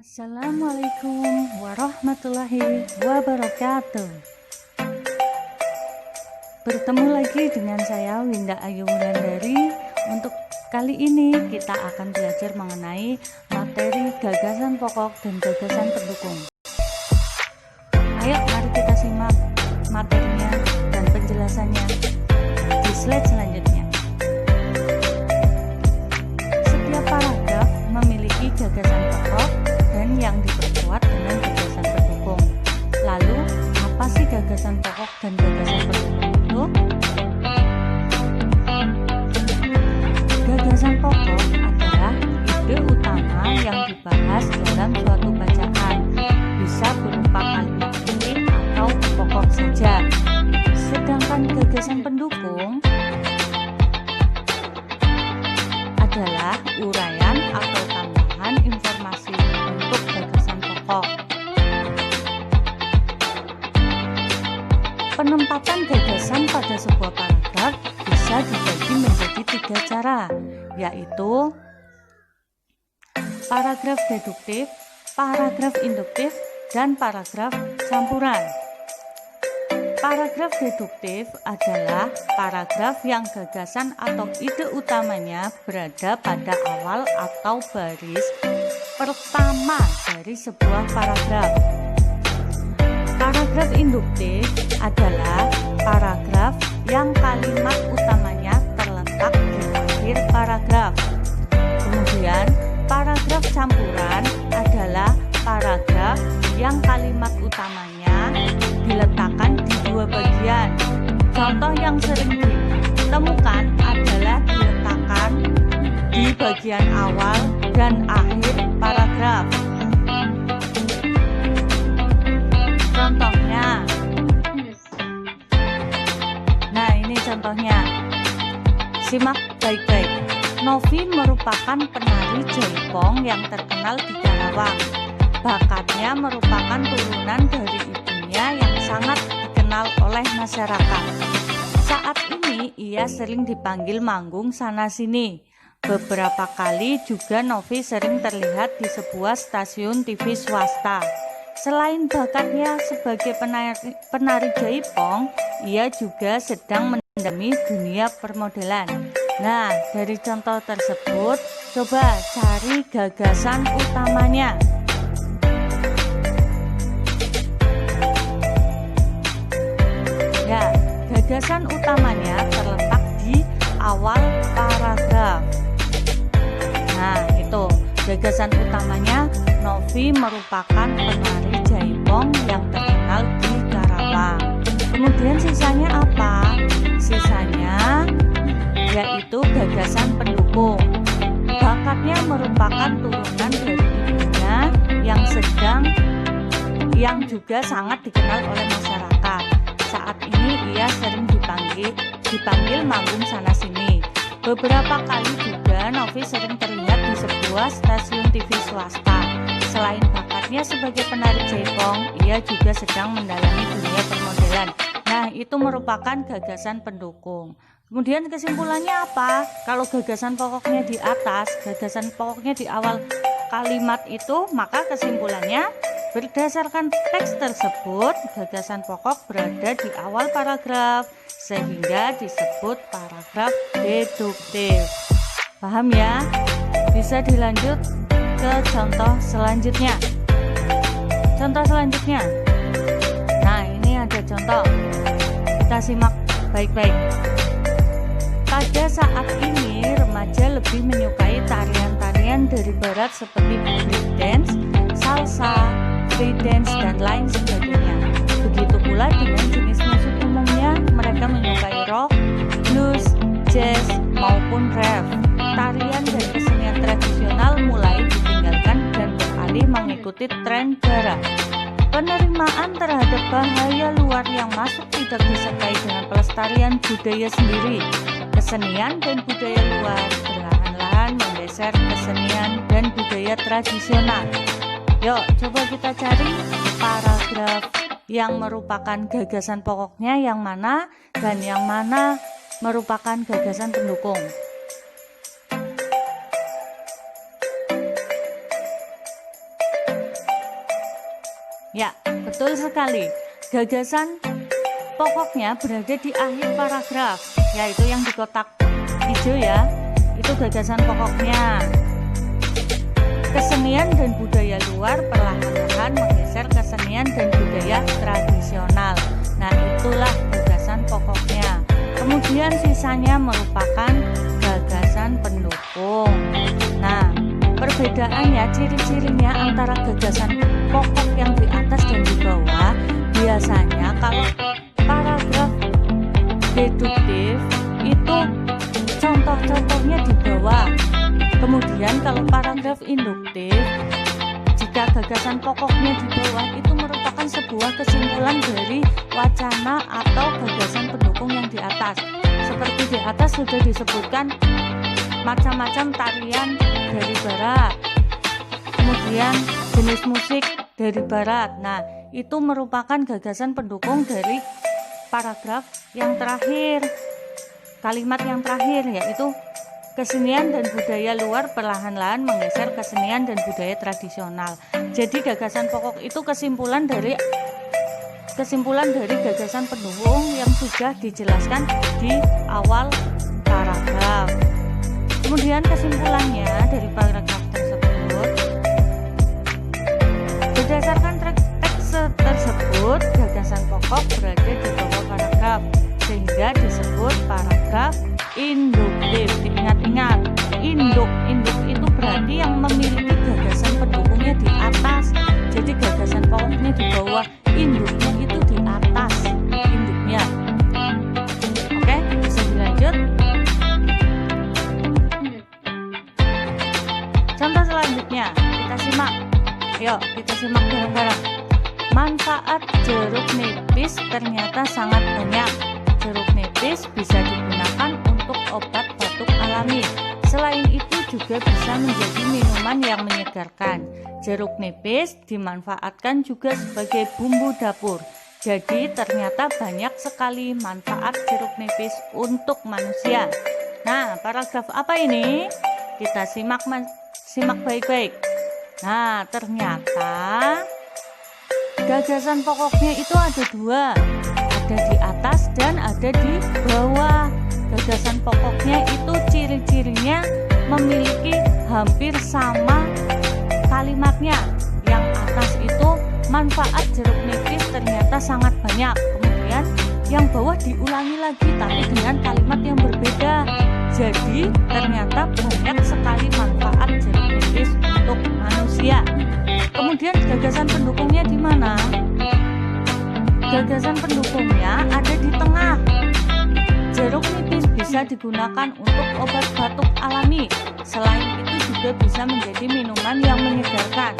Assalamualaikum warahmatullahi wabarakatuh. Bertemu lagi dengan saya Winda Ayu Wulandari. Untuk kali ini kita akan belajar mengenai materi gagasan pokok dan gagasan pendukung. Ayo mari kita simak materinya dan penjelasannya di slide selanjutnya. Setiap paragraf memiliki gagasan pokok dan yang diperkuat dengan gagasan pendukung. Lalu, apa sih gagasan pokok dan gagasan pendukung itu? Gagasan pokok adalah ide utama yang dibahas dalam suatu bacaan. Bisa berupa kalimat inti atau pokok saja. Sedangkan gagasan pendukung adalah uraian atau tambahan informasi untuk gagasan pokok. Penempatan gagasan pada sebuah paragraf bisa dibagi menjadi 3 cara, yaitu paragraf deduktif, paragraf induktif, dan paragraf campuran. Paragraf deduktif adalah paragraf yang gagasan atau ide utamanya berada pada awal atau baris pertama dari sebuah paragraf. Paragraf induktif adalah paragraf yang kalimat utamanya terletak di akhir paragraf. Kemudian, paragraf campuran adalah paragraf yang kalimat utamanya diletakkan di 2 bagian. Contoh yang sering ditemukan adalah diletakkan di bagian awal dan akhir paragraf. Contohnya, nah ini contohnya, simak baik-baik. Novi merupakan penari jaipong yang terkenal di Karawang. Bakatnya merupakan turunan dari ibunya yang sangat dikenal oleh masyarakat. Saat ini ia sering dipanggil manggung sana-sini. Beberapa kali juga Novi sering terlihat di sebuah stasiun TV swasta. Selain bakatnya sebagai penari jaipong, ia juga sedang mendalami dunia permodelan. Nah, dari contoh tersebut, coba cari gagasan utamanya. Ya, gagasan utamanya terletak di awal paragraf. Nah, itu gagasan utamanya. Novi merupakan penari jaipong yang terkenal di Karawang. Kemudian sisanya apa? Sisanya yaitu gagasan pendukung. Bakatnya merupakan turunan dari ibunya yang juga sangat dikenal oleh masyarakat. Saat ini ia sering dipanggil manggung sana-sini. Beberapa kali juga Novi sering terlihat di sebuah stasiun TV swasta. Selain bakatnya sebagai penari jaipong, ia juga sedang mendalami dunia permodelan. Nah, itu merupakan gagasan pendukung. Kemudian kesimpulannya apa? Kalau gagasan pokoknya di atas, gagasan pokoknya di awal kalimat itu, maka kesimpulannya berdasarkan teks tersebut, gagasan pokok berada di awal paragraf, sehingga disebut paragraf deduktif. Paham ya? Bisa dilanjut ke contoh selanjutnya. Contoh selanjutnya. Nah, ini ada contoh. Kita simak baik-baik. Pada saat ini, remaja lebih menyukai tarian-tarian dari barat seperti breakdance, salsa, free dance, dan lain sebagainya. Begitu pula dengan jenis musik umumnya, mereka menyukai rock, blues, jazz, maupun rap. Tarian dan kesenian tradisional mulai ditinggalkan dan beralih mengikuti tren barat. Penerimaan terhadap bahaya luar yang masuk tidak disertai dengan pelestarian budaya sendiri. Kesenian dan budaya luar perlahan-lahan menggeser kesenian dan budaya tradisional. Yuk, coba kita cari paragraf yang merupakan gagasan pokoknya yang mana dan yang mana merupakan gagasan pendukung. Ya, betul sekali. Gagasan pokoknya berada di akhir paragraf, yaitu yang di kotak hijau ya. Itu gagasan pokoknya. Kesenian dan budaya luar perlahan-lahan menggeser kesenian dan budaya tradisional. Nah, itulah gagasan pokoknya. Kemudian sisanya merupakan gagasan pendukung. Nah, perbedaannya, ciri-cirinya antara gagasan pokok yang di atas dan di bawah, biasanya kalau paragraf deduktif itu contoh-contohnya di bawah. Kemudian kalau paragraf induktif, jika gagasan pokoknya di bawah, itu merupakan sebuah kesimpulan dari wacana atau gagasan pendukung yang di atas. Seperti di atas sudah disebutkan macam-macam tarian dari barat, kemudian jenis musik dari barat. Nah, itu merupakan gagasan pendukung dari paragraf yang terakhir, kalimat yang terakhir, yaitu kesenian dan budaya luar perlahan-lahan menggeser kesenian dan budaya tradisional. Jadi gagasan pokok itu kesimpulan dari gagasan pendukung yang sudah dijelaskan di awal paragraf. Kemudian kesimpulannya dari paragraf tersebut, berdasarkan teks tersebut, gagasan pokok berada di bawah paragraf, sehingga disebut paragraf induktif. Diingat-ingat, induk itu berarti yang memiliki gagasan pendukungnya di atas. Jadi gagasan pokoknya di bawah, induknya itu di atas induknya. Oke, bisa dilanjut. Contoh selanjutnya kita simak. Yuk, kita simak bareng-bareng. Manfaat jeruk nipis ternyata sangat banyak. Jeruk nipis bisa digunakan untuk obat batuk alami. Selain itu juga bisa menjadi minuman yang menyegarkan. Jeruk nipis dimanfaatkan juga sebagai bumbu dapur. Jadi ternyata banyak sekali manfaat jeruk nipis untuk manusia. Nah, paragraf apa ini? Kita simak baik-baik. Nah, ternyata gagasan pokoknya itu ada dua. Ada di atas dan ada di bawah. Gagasan pokoknya itu ciri-cirinya memiliki hampir sama kalimatnya. Yang atas itu manfaat jeruk nipis ternyata sangat banyak. Kemudian yang bawah diulangi lagi tapi dengan kalimat yang berbeda. Jadi ternyata banyak sekali manfaat jeruk nipis untuk manusia. Kemudian gagasan pendukungnya di mana? Gagasan pendukungnya ada di tengah. Jeruk nipis bisa digunakan untuk obat batuk alami. Selain itu juga bisa menjadi minuman yang menyegarkan.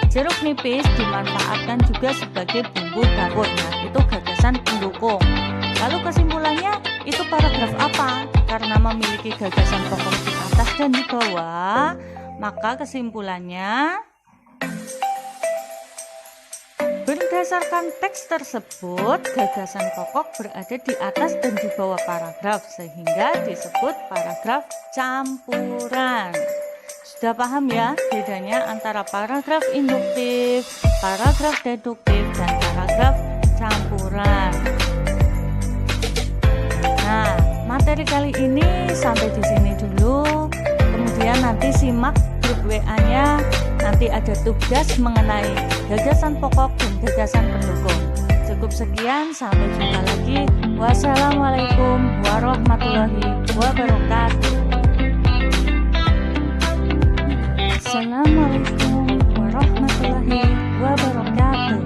Jeruk nipis dimanfaatkan juga sebagai bumbu dapur. Nah, itu gagasan pendukung. Lalu kesimpulannya, itu paragraf apa? Karena memiliki gagasan pokok di atas dan di bawah, maka kesimpulannya, berdasarkan teks tersebut, gagasan pokok berada di atas dan di bawah paragraf, sehingga disebut paragraf campuran. Sudah paham ya bedanya antara paragraf induktif, paragraf deduktif, dan paragraf campuran. Nah, materi kali ini sampai di sini dulu. Kemudian nanti simak grup WA-nya. Nanti ada tugas mengenai gagasan pokok dan gagasan pendukung. Cukup sekian, sampai jumpa lagi. Wassalamualaikum warahmatullahi wabarakatuh. Assalamualaikum warahmatullahi wabarakatuh.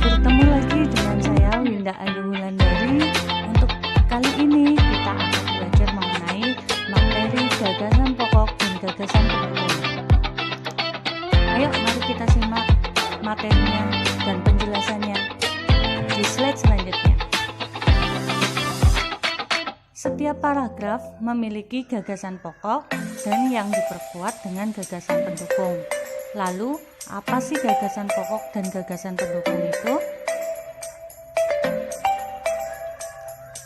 Bertemu lagi dengan saya Winda Ayu Wulandari. Untuk kali ini kita akan belajar mengenai materi gagasan pokok dan gagasan pendukung. Ayo mari kita simak materinya dan penjelasannya di slide selanjutnya. Setiap paragraf memiliki gagasan pokok dan yang diperkuat dengan gagasan pendukung. Lalu, apa sih gagasan pokok dan gagasan pendukung itu?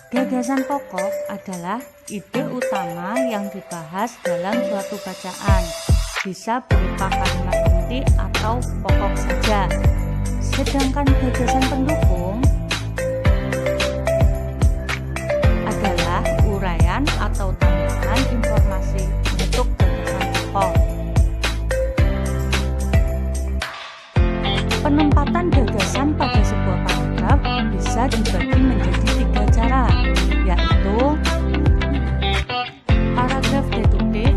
Gagasan pokok adalah ide utama yang dibahas dalam suatu bacaan. Bisa berupa kalimat inti atau pokok saja. Sedangkan gagasan pendukung adalah uraian atau tambahan informasi untuk gagasan pokok. Penempatan gagasan pada sebuah paragraf bisa dibagi menjadi 3 cara, yaitu paragraf deduktif,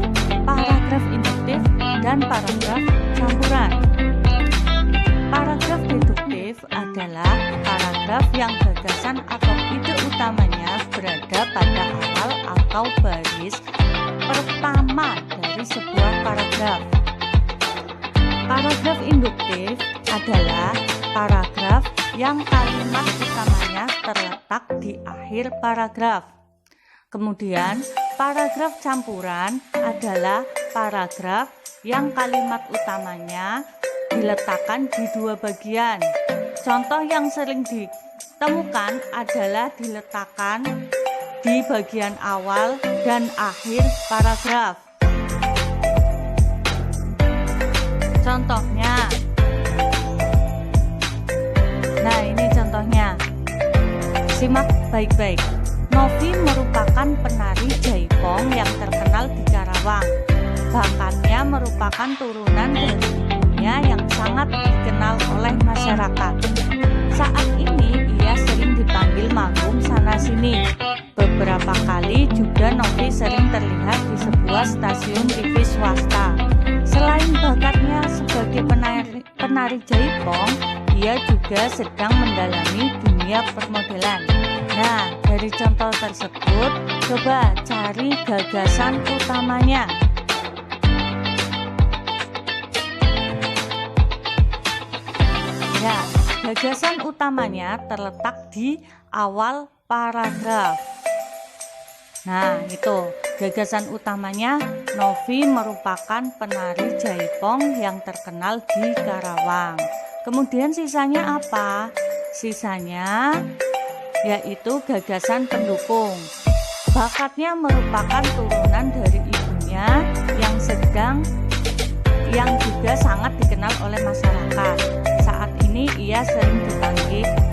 paragraf induktif, dan paragraf campuran. Paragraf deduktif adalah paragraf yang gagasan atau ide utamanya berada pada awal atau baris pertama dari sebuah paragraf. Paragraf induktif adalah paragraf yang kalimat utamanya terletak di akhir paragraf. Kemudian, paragraf campuran adalah paragraf yang kalimat utamanya diletakkan di 2 bagian. Contoh yang sering ditemukan adalah diletakkan di bagian awal dan akhir paragraf. Contohnya, nah ini contohnya, simak baik-baik. Novi merupakan penari jaipong yang terkenal di Karawang. Bakatnya merupakan turunan dari ibunya yang sangat dikenal oleh masyarakat. Saat ini ia sering dipanggil manggung sana-sini. Beberapa kali juga Novi sering terlihat di sebuah stasiun TV swasta. Selain bakatnya sebagai penari jaipong, ia juga sedang mendalami dunia permodelan. Nah, dari contoh tersebut, coba cari gagasan utamanya. Ya, gagasan utamanya terletak di awal paragraf. Nah, itu gagasan utamanya. Novi merupakan penari jaipong yang terkenal di Karawang. Kemudian sisanya apa? Sisanya yaitu gagasan pendukung. Bakatnya merupakan turunan dari ibunya yang juga sangat dikenal oleh masyarakat. Saat ini ia sering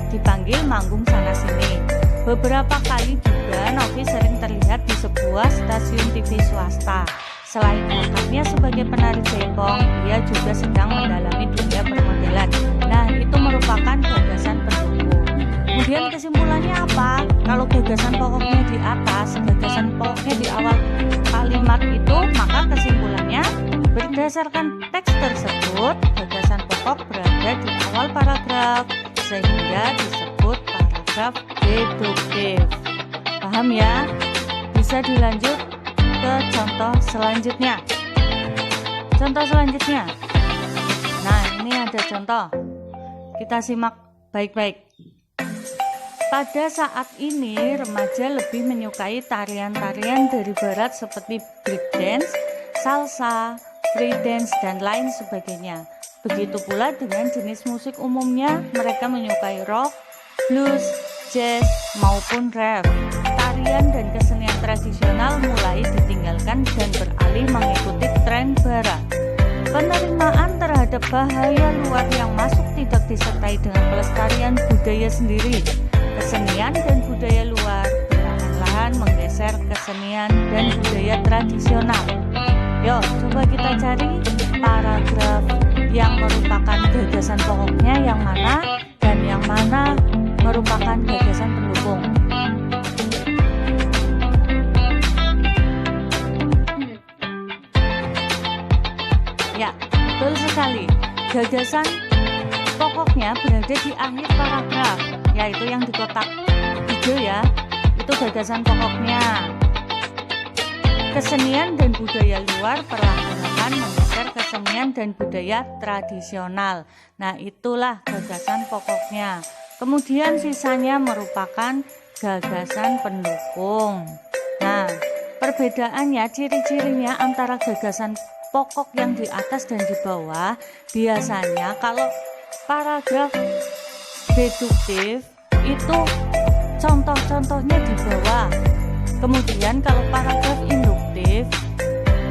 dipanggil manggung sana-sini. Beberapa kali juga Novi sering terlihat di sebuah stasiun TV swasta. Selain bakatnya sebagai penari jaipong, ia juga sedang mendalami dunia permodelan. Nah, itu merupakan gagasan pendukung. Kemudian kesimpulannya apa? Kalau gagasan pokoknya di atas, gagasan pokoknya di awal kalimat itu, maka kesimpulannya berdasarkan teks tersebut, gagasan pokok berada di awal paragraf, sehingga disebut paragraf deduktif. Paham ya? Bisa dilanjut ke contoh selanjutnya. Contoh selanjutnya. Nah, ini ada contoh. Kita simak baik-baik. Pada saat ini, remaja lebih menyukai tarian-tarian dari barat seperti breakdance, salsa, free dance, dan lain sebagainya. Begitu pula dengan jenis musik umumnya, mereka menyukai rock, blues, jazz, maupun rap. Tarian dan kesenian tradisional mulai ditinggalkan dan beralih mengikuti tren barat. Penerimaan terhadap bahaya luar yang masuk tidak disertai dengan pelestarian budaya sendiri. Kesenian dan budaya luar perlahan-lahan menggeser kesenian dan budaya tradisional. Yuk, coba kita cari paragraf yang merupakan gagasan pokoknya yang mana dan yang mana merupakan gagasan pendukung. Ya, betul sekali. Gagasan pokoknya berada di akhir paragraf, yaitu yang di kotak hijau ya. Itu gagasan pokoknya. Kesenian dan budaya luar perlahan-lahan menggeser kesenian dan budaya tradisional. Nah, itulah gagasan pokoknya. Kemudian sisanya merupakan gagasan pendukung. Nah, perbedaannya, ciri-cirinya antara gagasan pokok yang di atas dan di bawah, biasanya kalau paragraf deduktif itu contoh-contohnya di bawah. Kemudian kalau paragraf induktif,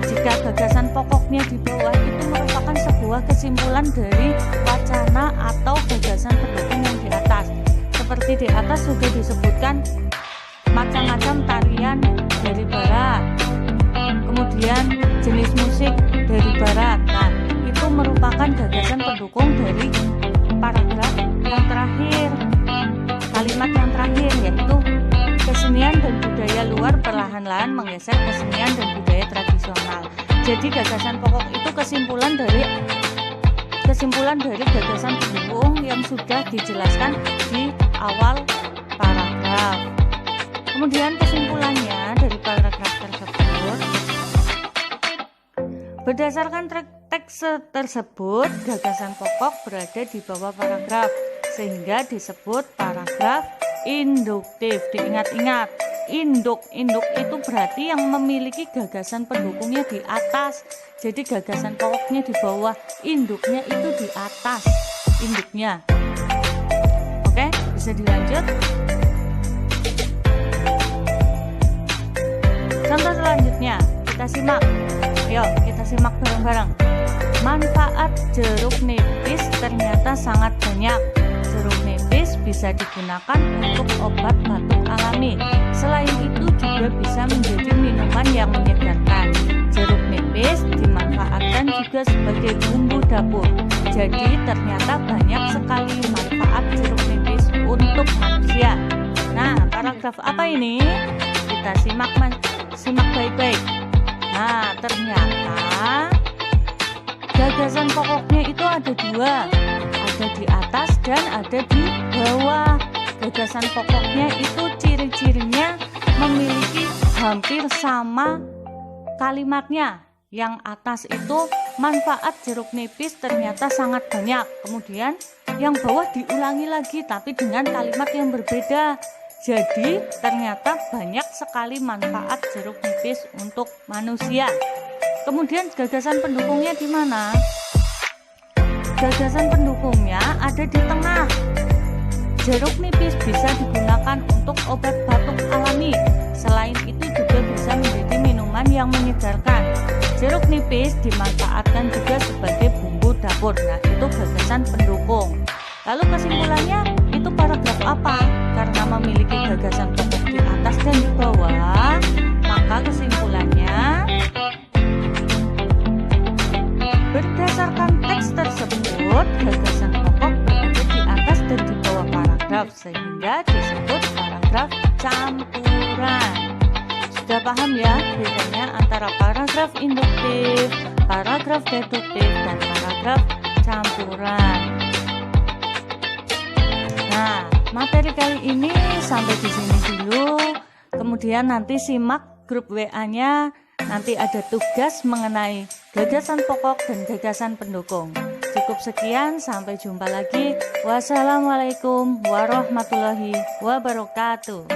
jika gagasan pokoknya di bawah, itu merupakan sebuah kesimpulan dari wacana atau gagasan pendukung yang di atas. Seperti di atas sudah disebutkan macam-macam tarian dari barat, kemudian jenis musik dari barat. Nah, itu merupakan gagasan pendukung dari paragraf yang terakhir, kalimat yang terakhir, yaitu kesenian dan budaya luar perlahan-lahan menggeser kesenian dan budaya tradisional. Jadi gagasan pokok itu kesimpulan dari gagasan pendukung yang sudah dijelaskan di awal paragraf. Kemudian kesimpulannya dari paragraf tersebut, berdasarkan teks tersebut, gagasan pokok berada di bawah paragraf sehingga disebut paragraf induktif. Diingat-ingat, induk itu berarti yang memiliki gagasan pendukungnya di atas. Jadi gagasan pokoknya di bawah, induknya itu di atas induknya. Oke, bisa dilanjut. Contoh selanjutnya kita simak. Ayo kita simak bareng-bareng. Manfaat jeruk nipis ternyata sangat banyak. Jeruk nipis bisa digunakan untuk obat batuk alami. Selain itu juga bisa menjadi minuman yang menyegarkan. Jeruk nipis dimanfaatkan juga sebagai bumbu dapur. Jadi ternyata banyak sekali manfaat jeruk nipis untuk manusia. Nah, paragraf apa ini? Kita simak baik-baik. Nah, ternyata gagasan pokoknya itu ada dua, ada di atas dan ada di bawah. Gagasan pokoknya itu ciri-cirinya memiliki hampir sama kalimatnya. Yang atas itu manfaat jeruk nipis ternyata sangat banyak. Kemudian yang bawah diulangi lagi tapi dengan kalimat yang berbeda. Jadi ternyata banyak sekali manfaat jeruk nipis untuk manusia. Kemudian gagasan pendukungnya di mana? Gagasan pendukungnya ada di tengah. Jeruk nipis bisa digunakan untuk obat batuk alami. Selain itu juga bisa menjadi minuman yang menyegarkan. Jeruk nipis dimanfaatkan juga sebagai bumbu dapur. Nah, itu gagasan pendukung. Lalu kesimpulannya, itu paragraf apa? Karena memiliki gagasan pokok di atas dan di bawah, maka kesimpulannya, berdasarkan teks tersebut, gagasan pokok berada di atas dan di bawah paragraf, sehingga disebut paragraf campuran. Sudah paham ya bedanya antara paragraf induktif, paragraf deduktif, dan paragraf campuran. Nah, materi kali ini sampai di sini dulu. Kemudian nanti simak grup WA-nya. Nanti ada tugas mengenai gagasan pokok dan gagasan pendukung. Cukup sekian, sampai jumpa lagi. Wassalamualaikum warahmatullahi wabarakatuh.